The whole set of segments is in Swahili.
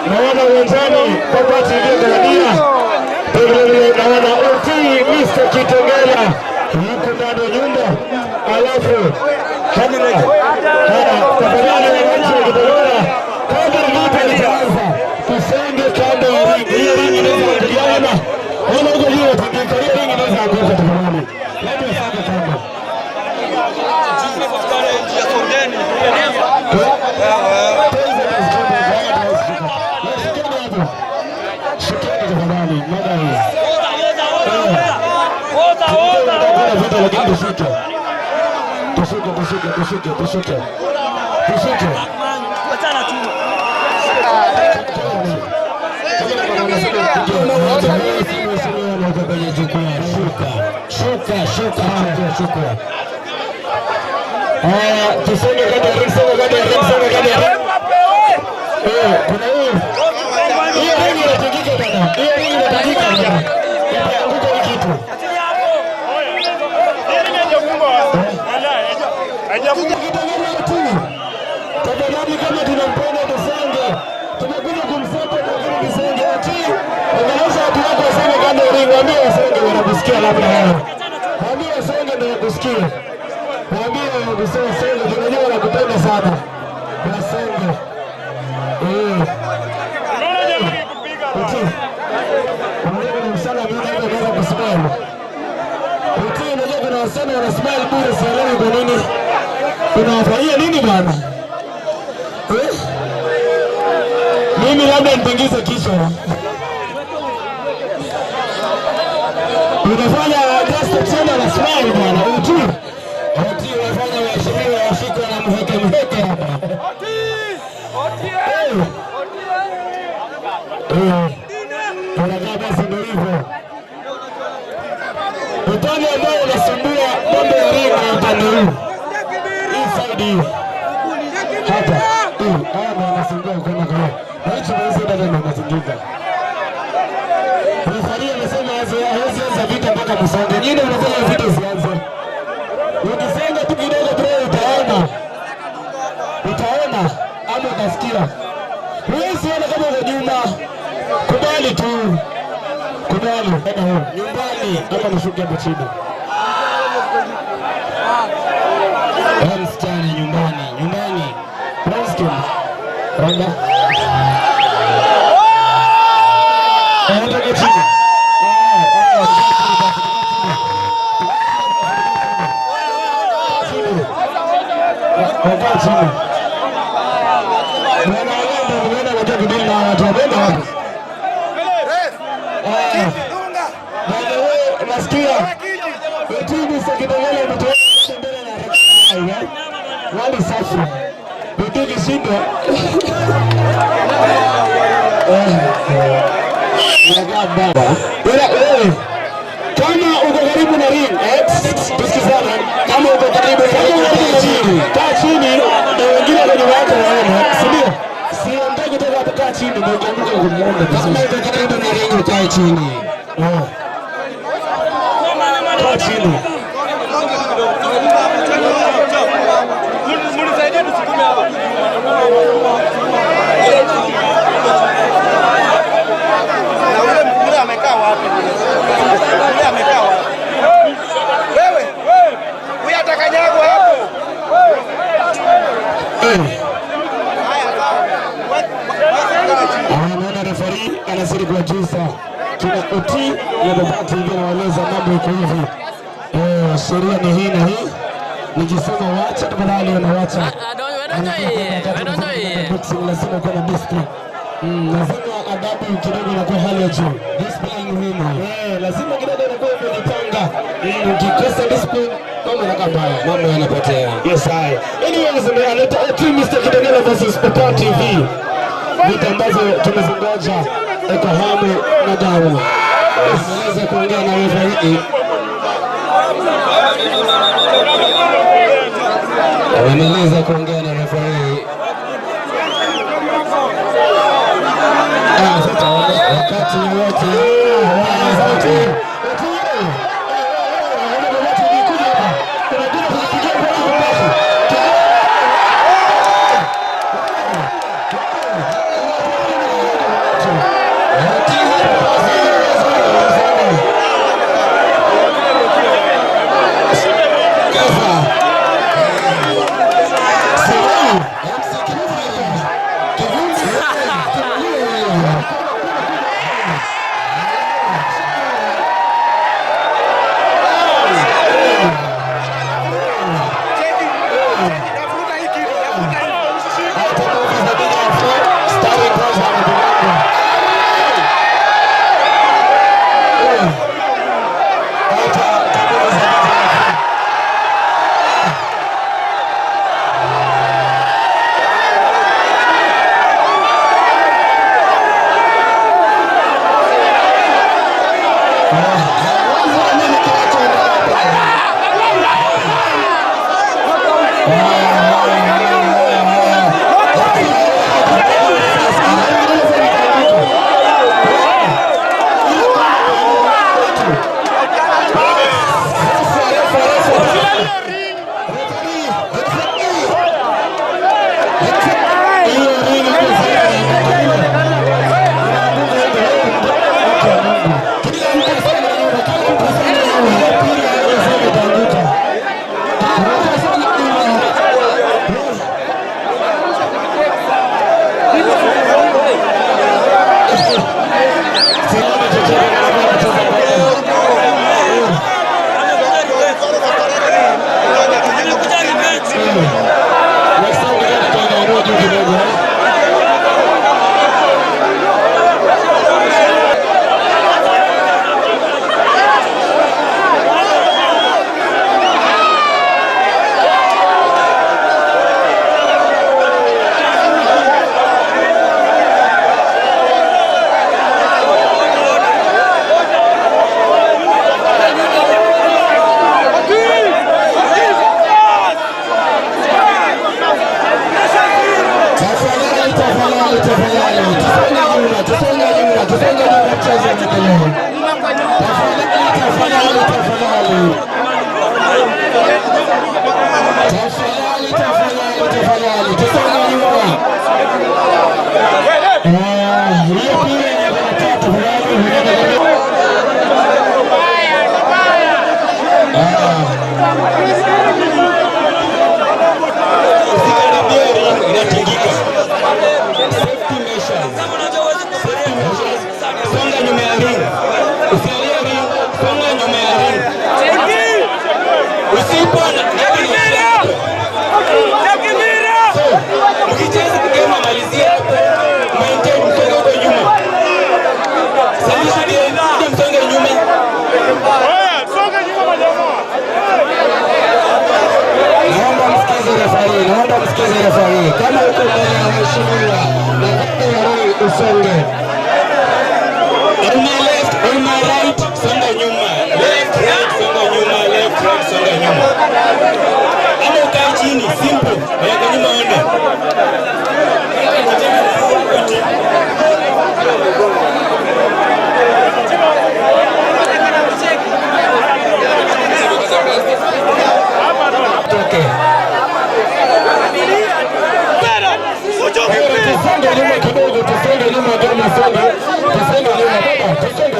naona uwanjani Babati iliyogawania, naona utii Mr. Kitengela yuko ndani ya nyumba, alafu tafadhali wananchi wa Kitengela, kabla vita litaanza tusenge kando ya ringi. Hiyo ringi inaweza kuingiliana, wala huko juu watingika, hiyo ringi inaweza kuanza tafadhali. Watu wasenge kando. Tafadhali kama tunampenda Tusenge, tumekuja kumsapoti kwa Tusenge ati angalau watu wako waseme kando ringo, ambie Wasenge wanakusikia labda hao. Ambie Wasenge ndio wanakusikia. Ambie Wasenge tunajua wanakupenda sana. Wasenge. Unaona jamani kupiga hapa. Unaona ni msala mimi hapa ndio kusimama. Unajua kuna wasanii wana smile bure, sielewi kwa nini. Tunafanyia nini bwana? Mimi labda nitingize kichwa. Unafanya just tena na smile bwana. Uti unafanya waheshimiwa washike na mheke hapa. Tunakaa basi ndio hivyo. Utani ambao unasumbua mambo ya ringo upande huu. Hii hapa hapa anasumbua kama kama hicho hizo dada ndo mazingira. Mfanyia anasema hazianza vita mpaka kusonga. Nyingine unafanya vita zianze. Ukisonga tu kidogo tu utaona. Utaona ama utasikia. Wewe siona kama uko nyuma. Kubali tu. Kubali. Nyumbani hapa nishuke hapo chini. Msichana nyumbani. Preston. Randa. Anataka chini. Kwa chini. Mwana anataka kudili na watu wabenda wapi? Nasikia. Timu za Kitengela imetoka mbele na wali safi. Ndio kishinda. Baba. Wewe kama uko karibu na ring, tusikizane. Kama uko karibu na ring, kaa chini na wengine kwenye wako waone. Sindio? Siondoke kutoka hapo, kaa chini na ukianguka kumuona. Kama uko karibu na ring, kaa chini. Kaa chini. Munisaidie tusukume hapa. Na ule amekaa wapi? Ule amekaa wapi? Wewe, huyu atakanyagwa hapo. Anaona refari anazidi kuwajuza kina utii na babati ndio anaeleza mambo iko hivi. Sheria ni hii na hii. Nikisema wacha tafadhali unawacha. Lazima kuwa na discipline. Lazima adabu kidogo inakuwa hali ya juu. Discipline muhimu. Lazima kidogo inakuwa umejipanga. Ukikosa discipline mambo yanakaa mbaya. Mambo yanapotea. Yes, I. Anyways, analeta team Mr. Kidegela versus Papa TV. Vitu ambazo tumezingoja kwa hamu na damu. Naweza kuongea na wewe hii. Wameweza kuongea na referee. Sasa wakati wote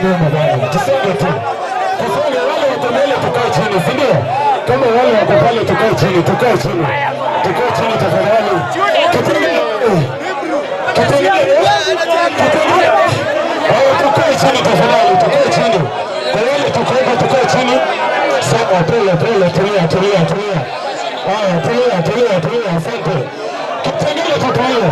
nyuma bwana. Tusonge tu. Tusonge wale wako mbele tukae chini, si ndio? Kama wale wako pale tukae chini, tukae chini. Tukae chini tafadhali. Tukae chini tafadhali, tukae chini. Kwa wale tukae chini. Sawa, tulia. Haya, tulia. Asante. Kitengele tutulie.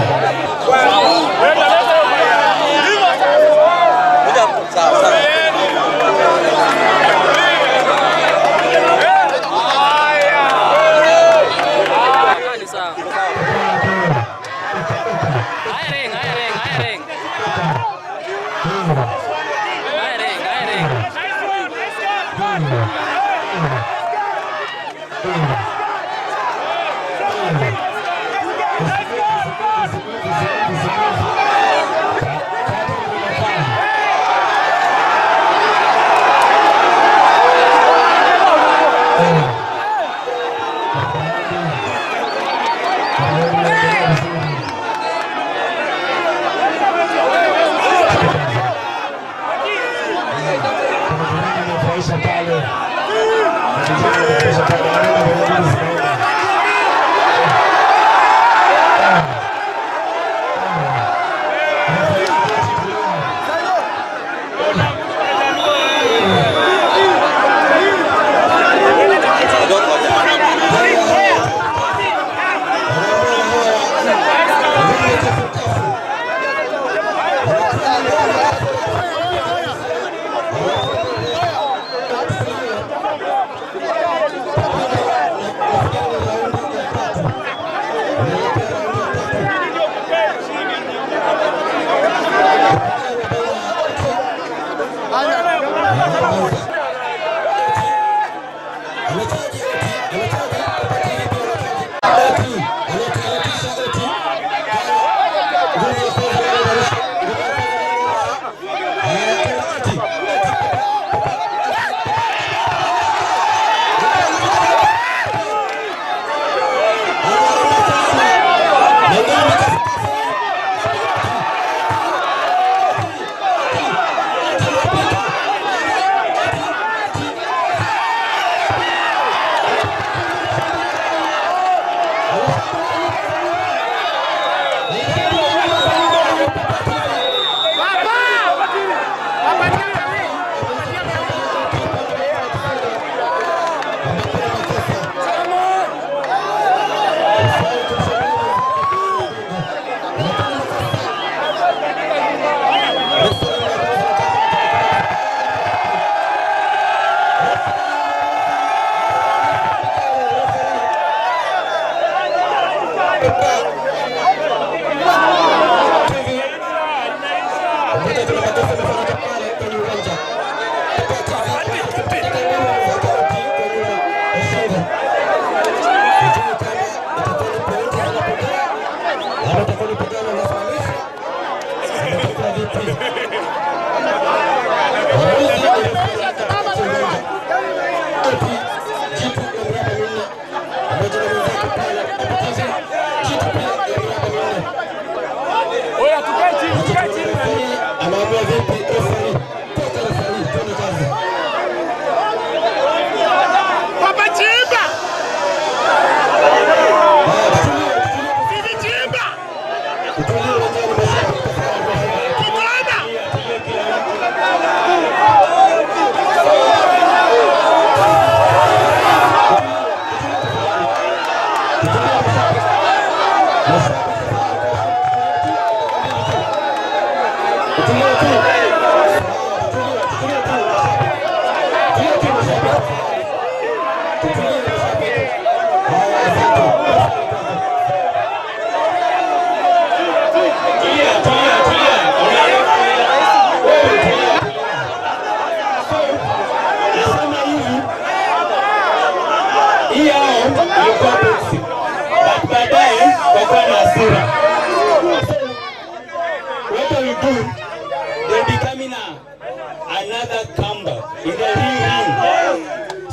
Another comeback in the ring.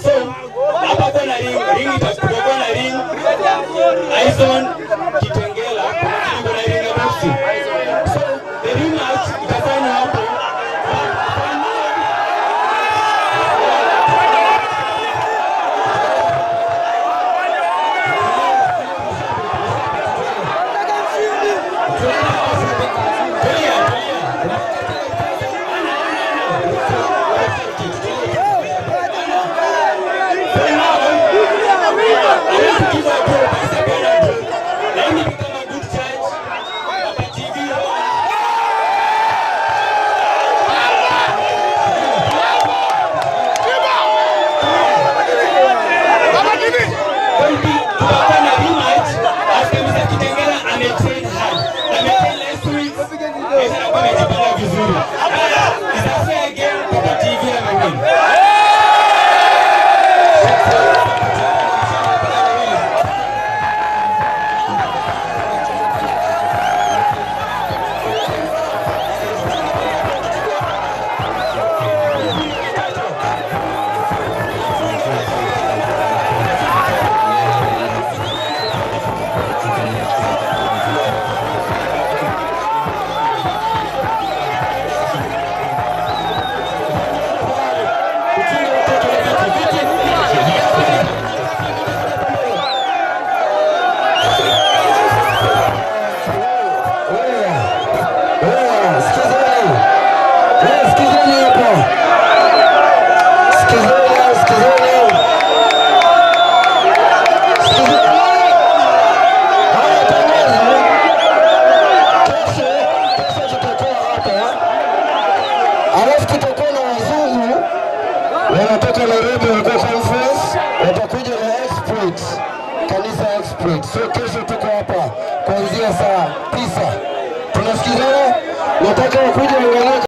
So, hapa kuna ring itakuwa kuna ring Aison Kitengela kuna ring ya boxing. So, the rematch itafanywa hapo. wanatoka Nairobi, walikuwa conference, watakuja na Exploit, kanisa Exploit. So kesho tuko hapa kuanzia saa 9. Tunasikizana, nataka kuja angalia